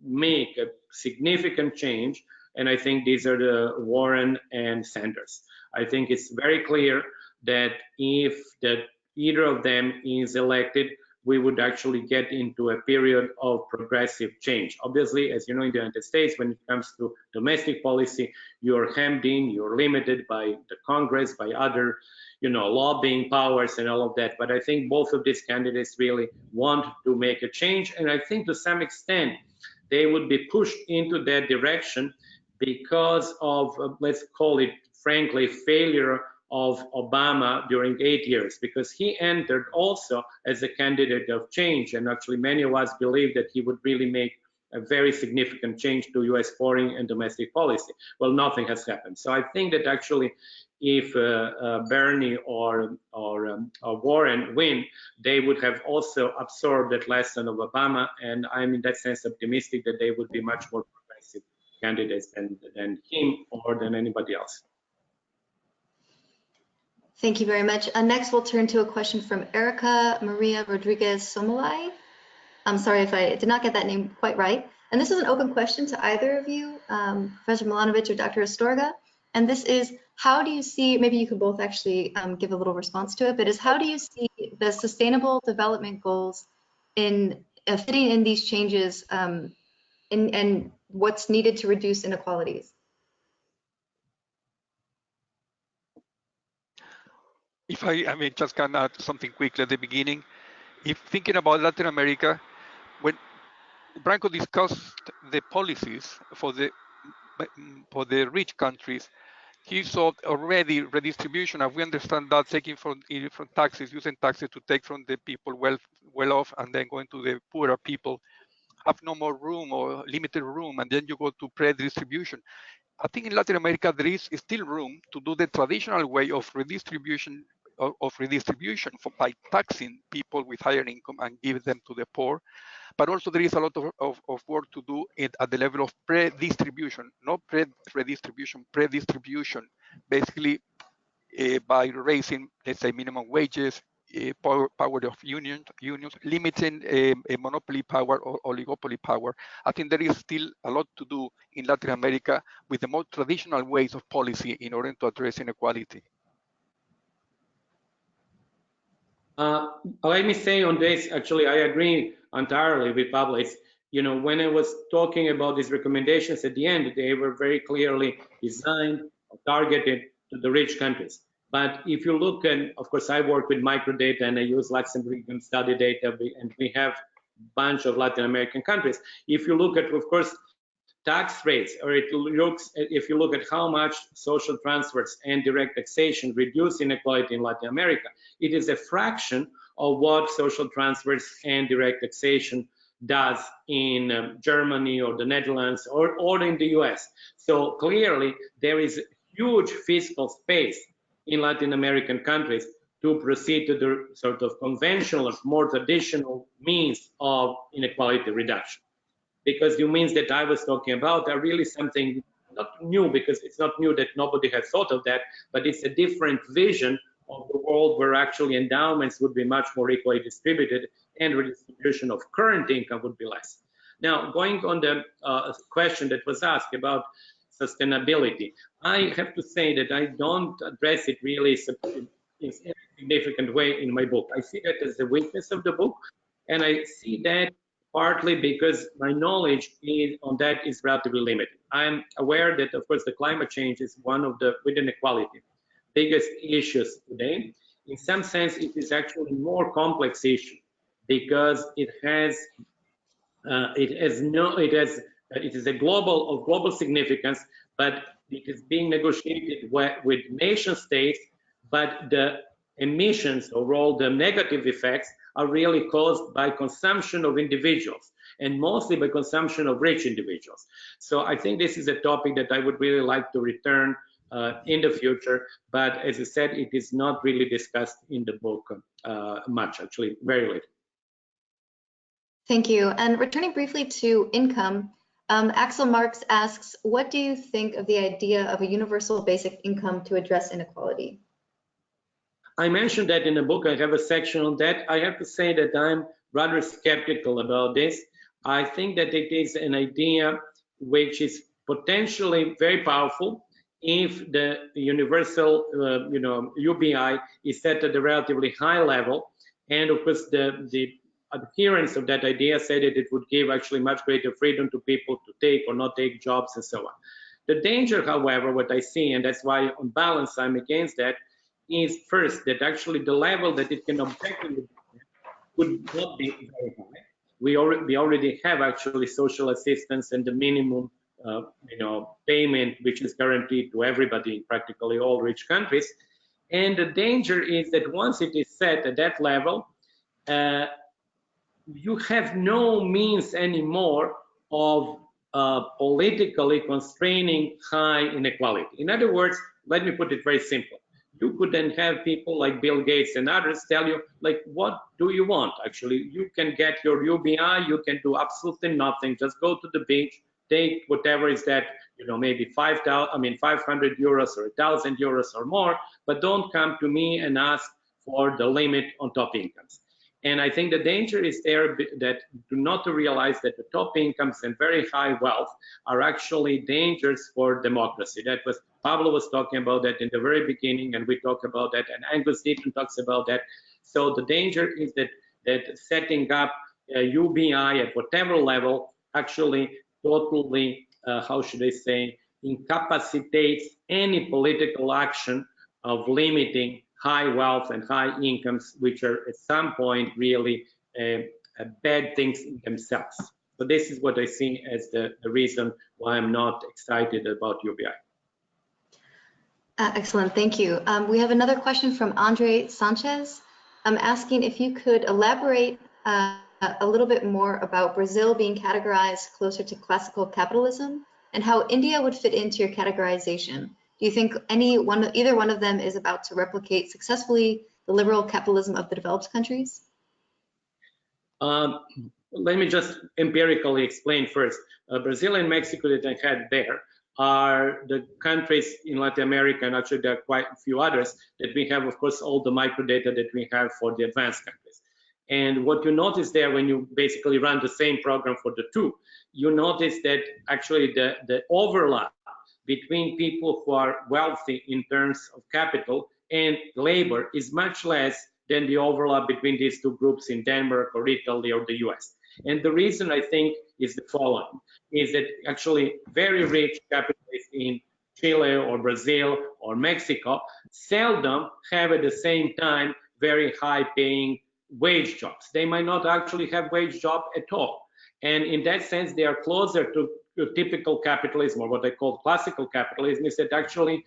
make a significant change, and I think these are the Warren and Sanders. I think it's very clear that if either of them is elected, we would actually get into a period of progressive change. Obviously, as you know, in the United States, when it comes to domestic policy, you're hemmed in, you're limited by the Congress, by other, lobbying powers and all of that. But I think both of these candidates really want to make a change. And I think to some extent, they would be pushed into that direction because of, let's call it frankly, failure of Obama during 8 years, because he entered also as a candidate of change. And actually many of us believe that he would really make a very significant change to US foreign and domestic policy. Well, nothing has happened. So I think that actually if Bernie or Warren win, they would have also absorbed that lesson of Obama. And I'm in that sense optimistic that they would be much more progressive candidates than him or than anybody else. Thank you very much. Next, we'll turn to a question from Erica Maria Rodriguez Somalai. I'm sorry if I did not get that name quite right. And this is an open question to either of you, Professor Milanović or Dr. Astorga. And this is, how do you see, maybe you could both actually give a little response to it, but is how do you see the sustainable development goals in fitting in these changes and what's needed to reduce inequalities? If I mean, just can add something quickly at the beginning. If thinking about Latin America, when Branko discussed the policies for the rich countries, he saw already redistribution, and we understand that taking from taxes, using taxes to take from the people well off, and then going to the poorer people, have no more room or limited room, and then you go to pre-distribution. I think in Latin America there is still room to do the traditional way of redistribution by taxing people with higher income and give them to the poor. But also there is a lot of work to do at the level of pre-distribution, not redistribution, pre-distribution, basically by raising, let's say, minimum wages, power of unions, limiting a monopoly power or oligopoly power. I think there is still a lot to do in Latin America with the more traditional ways of policy in order to address inequality. Let me say on this, actually, I agree entirely with Pablo. When I was talking about these recommendations at the end, they were very clearly designed or targeted to the rich countries. But if you look, and of course I work with microdata and I use Luxembourgian study data, and we have a bunch of Latin American countries. If you look at, of course, tax rates, or if you look at how much social transfers and direct taxation reduce inequality in Latin America, it is a fraction of what social transfers and direct taxation does in Germany or the Netherlands or in the US. So clearly there is huge fiscal space in Latin American countries to proceed to the sort of conventional, more traditional means of inequality reduction. Because the means that I was talking about are really something not new, because it's not new that nobody has thought of that, but it's a different vision of the world where actually endowments would be much more equally distributed and redistribution of current income would be less. Now, going on the question that was asked about sustainability, I have to say that I don't address it really in a significant way in my book. I see that as the weakness of the book, and I see that partly because my knowledge on that is relatively limited. I'm aware that, of course, the climate change is one of the, with inequality, biggest issues today. In some sense, it is actually a more complex issue because it is a global significance, but it is being negotiated with nation states, but the emissions or all the negative effects are really caused by consumption of individuals, and mostly by consumption of rich individuals. So I think this is a topic that I would really like to return in the future, but as I said, it is not really discussed in the book much, actually, very little. Thank you. And returning briefly to income, Axel Marx asks, what do you think of the idea of a universal basic income to address inequality? I mentioned that in the book. I have a section on that. I have to say that I'm rather skeptical about this. I think that it is an idea which is potentially very powerful if the universal, UBI is set at a relatively high level, and of course the adherents of that idea said that it would give actually much greater freedom to people to take or not take jobs and so on. The danger, however, what I see, and that's why on balance I'm against that, is first that actually the level that it can objectively would not be very high. We already have actually social assistance and the minimum payment which is guaranteed to everybody in practically all rich countries. And the danger is that once it is set at that level, you have no means anymore of politically constraining high inequality. In other words, let me put it very simple. You could then have people like Bill Gates and others tell you, like, what do you want? Actually, you can get your UBI, you can do absolutely nothing. Just go to the beach, take whatever is that, maybe 500 euros or 1,000 euros or more, but don't come to me and ask for the limit on top incomes. And I think the danger is there that do not realize that the top incomes and very high wealth are actually dangers for democracy. That was Pablo was talking about that in the very beginning, and we talk about that, and Angus Deaton talks about that. So the danger is that setting up a UBI at whatever level actually totally, how should I say, incapacitates any political action of limiting high wealth and high incomes, which are at some point really bad things in themselves. So this is what I see as the reason why I'm not excited about UBI. Excellent, thank you. We have another question from Andre Sanchez. I'm asking if you could elaborate a little bit more about Brazil being categorized closer to classical capitalism and how India would fit into your categorization. Do you think either one of them is about to replicate successfully the liberal capitalism of the developed countries? Let me just empirically explain first. Brazil and Mexico that I had there are the countries in Latin America, and actually there are quite a few others that we have, of course, all the microdata that we have for the advanced countries. And what you notice there when you basically run the same program for the two, you notice that actually the overlap between people who are wealthy in terms of capital and labor is much less than the overlap between these two groups in Denmark or Italy or the US. And the reason I think is the following, is that actually very rich capitalists in Chile or Brazil or Mexico seldom have at the same time very high paying wage jobs. They might not actually have wage job at all. And in that sense, they are closer to typical capitalism, or what I call classical capitalism, is that actually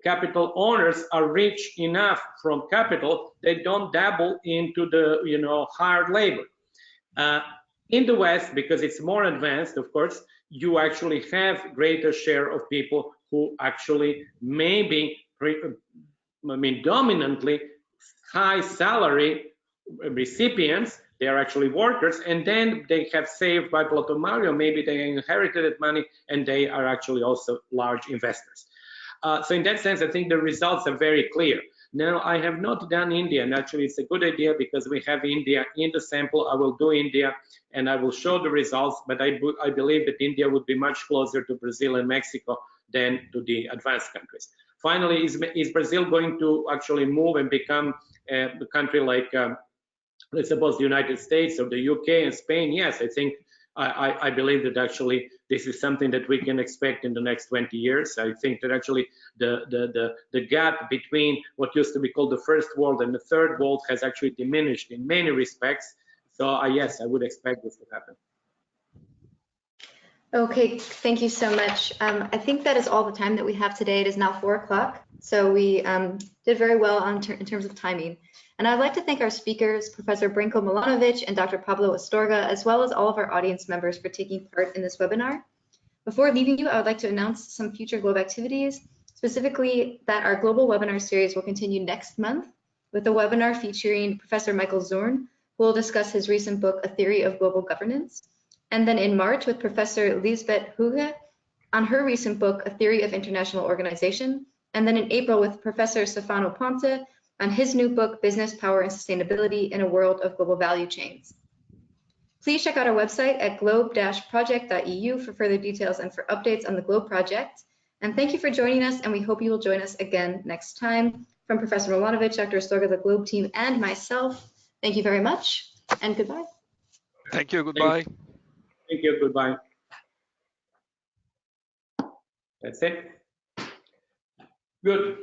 capital owners are rich enough from capital, they don't dabble into the hard labor. In the West, because it's more advanced, of course, you actually have greater share of people who actually maybe, dominantly high salary recipients. They are actually workers, and then they have saved by a lot of money, or maybe they inherited that money, and they are actually also large investors. So in that sense, I think the results are very clear. Now, I have not done India, and actually it's a good idea because we have India in the sample. I will do India and I will show the results, but I believe that India would be much closer to Brazil and Mexico than to the advanced countries. Finally, is Brazil going to actually move and become a country like, let's suppose, the United States or the UK and Spain? Yes, I think I believe that actually this is something that we can expect in the next 20 years. I think that actually the gap between what used to be called the first world and the third world has actually diminished in many respects. So yes, I would expect this to happen. Okay, thank you so much. I think that is all the time that we have today. It is now 4 o'clock, so we did very well in terms of timing. And I'd like to thank our speakers, Professor Branko Milanović and Dr. Pablo Astorga, as well as all of our audience members for taking part in this webinar. Before leaving you, I would like to announce some future Globe activities, specifically that our global webinar series will continue next month with a webinar featuring Professor Michael Zorn, who will discuss his recent book, A Theory of Global Governance. And then in March with Professor Lisbeth Hüge on her recent book, A Theory of International Organization. And then in April with Professor Stefano Ponte on his new book, Business, Power, and Sustainability in a World of Global Value Chains. Please check out our website at globe-project.eu for further details and for updates on the Globe project. And thank you for joining us, and we hope you will join us again next time. From Professor Milanović, Dr. Astorga, the Globe team, and myself, thank you very much, and goodbye. Thank you, goodbye. Thank you, goodbye. That's it. Good.